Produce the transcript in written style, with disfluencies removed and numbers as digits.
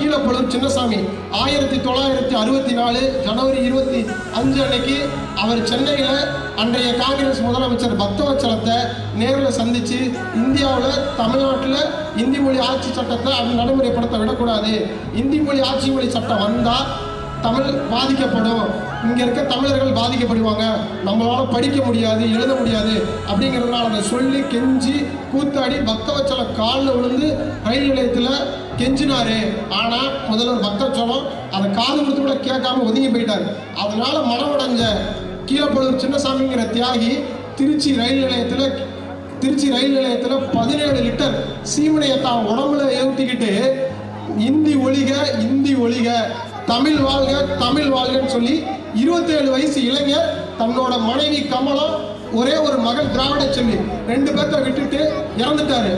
கீழப்பழுவூர் சின்னசாமி 1964 ஜனவரி 25 அன்னைக்கு அவர் சென்னையில் அன்றைய காங்கிரஸ் முதலமைச்சர் பக்தவச்சலத்தை நேரில் சந்தித்து இந்தியாவில் தமிழ்நாட்டில் இந்தி மொழி ஆட்சி சட்டத்தை அது நடைமுறைப்படுத்த விடக்கூடாது, இந்தி மொழி ஆட்சி மொழி சட்டம் வந்தால் தமிழ் பாதிக்கப்படும், இங்கே இருக்க தமிழர்கள் பாதிக்கப்படுவாங்க, நம்மளால் படிக்க முடியாது எழுத முடியாது அப்படிங்கிறதுனால அதை சொல்லி கெஞ்சி கூத்தாடி பக்தவச்சல காலில் விழுந்து ரயில் நிலையத்தில் கெஞ்சினாரு. ஆனால் முதல்வர் பக்தவச்சலம் அதை காது கொடுத்து கூட கேட்காம ஒதுங்கி போயிட்டார். அதனால மனமடைஞ்ச கீழப்பழுவூர் சின்னசாமிங்கிற தியாகி திருச்சி ரயில் நிலையத்தில் 17 லிட்டர் சீமனையை தான் உடம்புல ஏற்றிக்கிட்டு இந்தி ஒழிக தமிழ் வாழ்க தமிழ் வாழ்கன்னு சொல்லி 27 வயசு இளைஞர் தன்னோட மனைவி கமலம் ஒரே ஒரு மகள் திராவிட செல்வி 2 பேர்த்த விட்டுட்டு இறந்துட்டாரு.